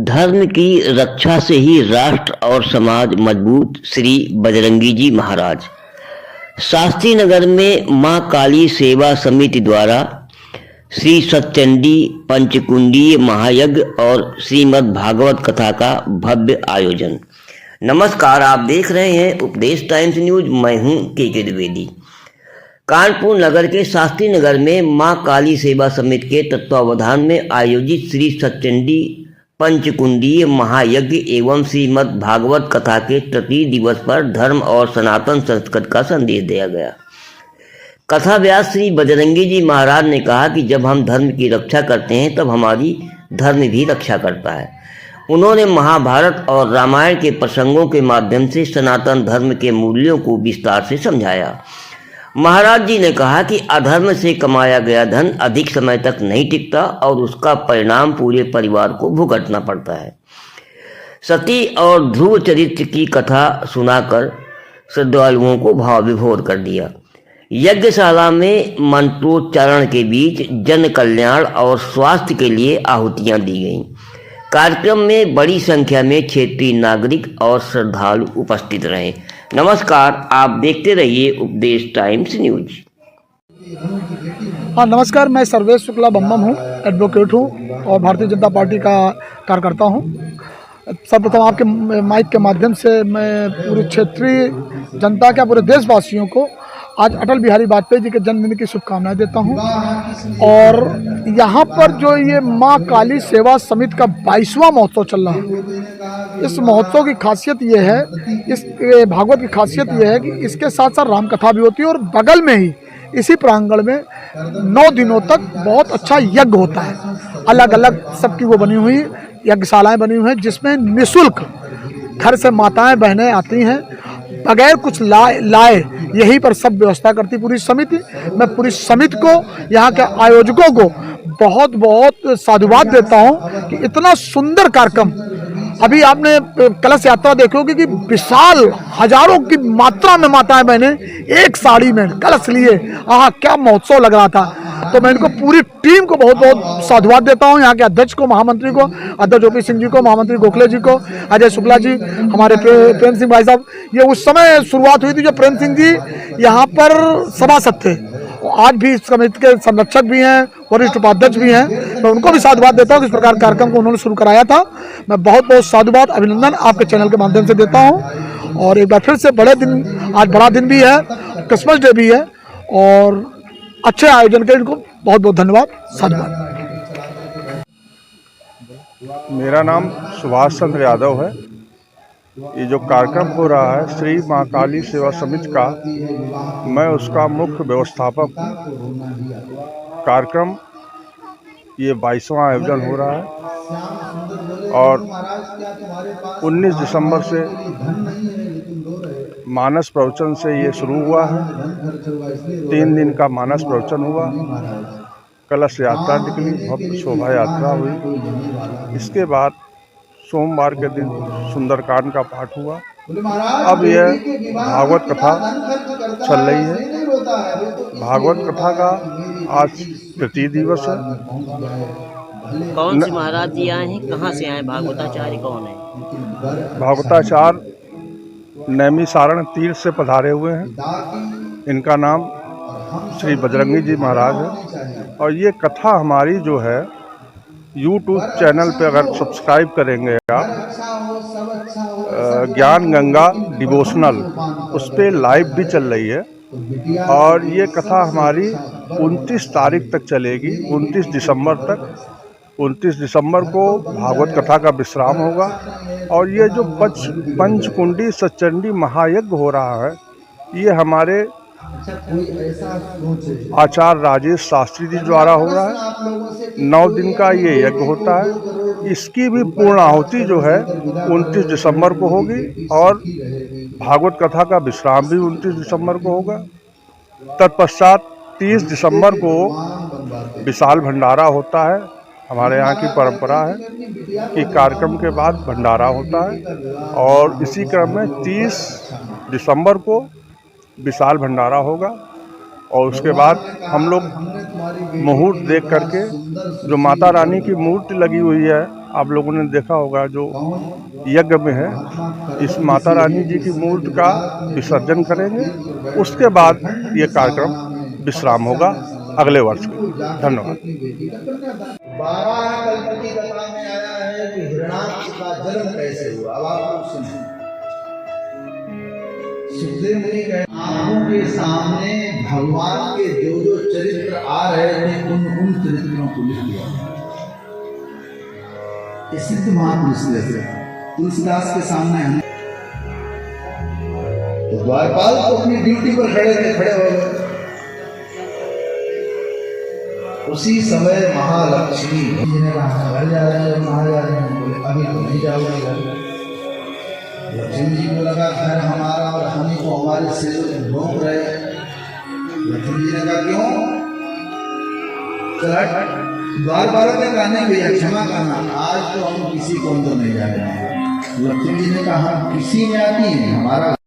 धर्म की रक्षा से ही राष्ट्र और समाज मजबूत। श्री बजरंगी जी महाराज। शास्त्री नगर में मां काली सेवा समिति द्वारा श्री सतचंडी पंचकुंडीय महायज्ञ और श्रीमद् भागवत कथा का भव्य आयोजन। नमस्कार, आप देख रहे हैं उपदेश टाइम्स न्यूज। मैं हूं के द्विवेदी। कानपुर नगर के शास्त्री नगर में मां काली सेवा समिति के तत्वावधान में आयोजित श्री सतचंडी पंचकुंडीय महायज्ञ एवं श्रीमद् भागवत कथा के तृतीय दिवस पर धर्म और सनातन संस्कृति का संदेश दिया गया। कथा व्यास श्री बजरंगी जी महाराज ने कहा कि जब हम धर्म की रक्षा करते हैं तब हमारी धर्म भी रक्षा करता है। उन्होंने महाभारत और रामायण के प्रसंगों के माध्यम से सनातन धर्म के मूल्यों को विस्तार से समझाया। महाराज जी ने कहा कि अधर्म से कमाया गया धन अधिक समय तक नहीं टिकता और उसका परिणाम पूरे परिवार को भुगतना पड़ता है। सती और ध्रुव चरित्र की कथा सुनाकर श्रद्धालुओं को भाव विभोर कर दिया। यज्ञशाला में मंत्रोच्चारण के बीच जन कल्याण और स्वास्थ्य के लिए आहुतियां दी गईं। कार्यक्रम में बड़ी संख्या में क्षेत्रीय नागरिक और श्रद्धालु उपस्थित रहे। नमस्कार, आप देखते रहिए उपदेश टाइम्स न्यूज। हाँ नमस्कार, मैं सर्वेश शुक्ला बम्बम हूँ, एडवोकेट हूँ और भारतीय जनता पार्टी का कार्यकर्ता हूँ। सर्वप्रथम आपके माइक के माध्यम से मैं पूरे क्षेत्रीय जनता के, पूरे देशवासियों को आज अटल बिहारी वाजपेयी जी के जन्मदिन की शुभकामनाएं देता हूं। और यहाँ पर जो ये माँ काली सेवा समिति का 22वां महोत्सव चल रहा है, इस महोत्सव की खासियत ये है, इस भागवत की खासियत ये है कि इसके साथ साथ राम कथा भी होती है और बगल में ही इसी प्रांगण में 9 दिनों तक बहुत अच्छा यज्ञ होता है। अलग अलग सबकी वो बनी हुई यज्ञशालाएँ बनी हुई हैं जिसमें निःशुल्क घर से माताएँ बहनें आती हैं, बगैर कुछ लाए यहीं पर सब व्यवस्था करती पूरी समिति। मैं पूरी समिति को, यहाँ के आयोजकों को बहुत बहुत साधुवाद देता हूँ कि इतना सुंदर कार्यक्रम। अभी आपने कलश यात्रा देखी होगी कि विशाल हजारों की मात्रा में माताएं बहनें एक साड़ी में कलश लिए, क्या महोत्सव लग रहा था। तो मैं इनको पूरी टीम को बहुत बहुत साधुवाद देता हूँ। यहाँ के अध्यक्ष को, महामंत्री को, अध्यक्ष ओपी सिंह जी को, महामंत्री गोखले जी को, अजय शुक्ला जी, हमारे प्रेम सिंह भाई साहब। ये उस समय शुरुआत हुई थी जब प्रेम सिंह जी यहाँ पर सभासद थे। आज भी इस समिति के संरक्षक भी हैं, वरिष्ठ उपाध्यक्ष भी हैं। मैं उनको भी साधुवाद देता हूँ कि इस प्रकार कार्यक्रम को उन्होंने शुरू कराया था। मैं बहुत बहुत साधुवाद, अभिनंदन आपके चैनल के माध्यम से देता हूँ। और एक बार फिर से आज बड़ा दिन भी है, क्रिसमस डे भी है और अच्छे आयोजन के इनको बहुत बहुत धन्यवाद, साधुवाद। मेरा नाम सुभाष चंद्र यादव है। ये जो कार्यक्रम हो रहा है श्री मां काली सेवा समिति का, मैं उसका मुख्य व्यवस्थापक हूँ। कार्यक्रम ये 22वां आयोजन हो रहा है और 19 दिसंबर से मानस प्रवचन से ये शुरू हुआ है। 3 दिन का मानस प्रवचन हुआ, कलश यात्रा निकली, भव्य शोभा यात्रा हुई। इसके बाद सोमवार के दिन सुंदरकांड का पाठ हुआ। अब यह भागवत कथा चल रही है। भागवत कथा का आज तृतीय दिवस है। कौन से महाराज जी आए हैं, कहाँ से आए, भागवताचार्य कौन है? भागवताचार्य नैमिसारण तीर्थ से पधारे हुए हैं। इनका नाम श्री बजरंगी जी महाराज है। और ये कथा हमारी जो है YouTube चैनल पे अगर सब्सक्राइब करेंगे आप, ज्ञान गंगा डिवोशनल, उस पर लाइव भी चल रही है। और ये कथा हमारी 29 तारीख तक चलेगी, 29 दिसंबर तक। 29 दिसंबर को भागवत कथा का विश्राम होगा। और ये जो पंचकुंडी सतचंडी महायज्ञ हो रहा है, ये हमारे आचार्य राजेश शास्त्री जी द्वारा हो रहा है। 9 दिन का ये यज्ञ होता है। इसकी भी पूर्ण आहुति जो है 29 दिसंबर को होगी और भागवत कथा का विश्राम भी 29 दिसंबर को होगा। तत्पश्चात 30 दिसंबर को विशाल भंडारा होता है। हमारे यहाँ की परंपरा है कि कार्यक्रम के बाद भंडारा होता है और इसी क्रम में 30 दिसंबर को विशाल भंडारा होगा। और उसके बाद हम लोग मुहूर्त देख करके, जो माता रानी की मूर्ति लगी हुई है आप लोगों ने देखा होगा जो यज्ञ में है, इस माता रानी जी की मूर्ति का विसर्जन करेंगे। उसके बाद ये कार्यक्रम विश्राम होगा अगले वर्ष के। धन्यवाद। 12 कल्प की कथा में आया है कि हिरणाक्ष का जन्म कैसे हुआ। अब आप सुनिए। सुखदेव मुनि कहते आंखों के सामने भगवान के जो जो चरित्र आ रहे थे उन चरित्रों को लिख दिया। ये सिद्ध महापुरुष जैसे तुलसीदास के सामने हम तो द्वारपाल तो अपनी ड्यूटी पर खड़े हो गए। उसी समय महालक्ष्मी जी ने कहा घर जा रहे हैं, कहाँ जा रहे हैं? बोले अभी तो नहीं जाओगे घर। लक्ष्मी जी को लगा घर हमारा और हम ही को हमारे सिर भोंक रहे। लक्ष्मी जी ने कहा क्यों? चल द्वारपाल ने कहा नहीं भैया क्षमा करना, आज तो हम किसी को तो नहीं जा रहे हैं। लक्ष्मी जी ने कहा किसी में आती है हमारा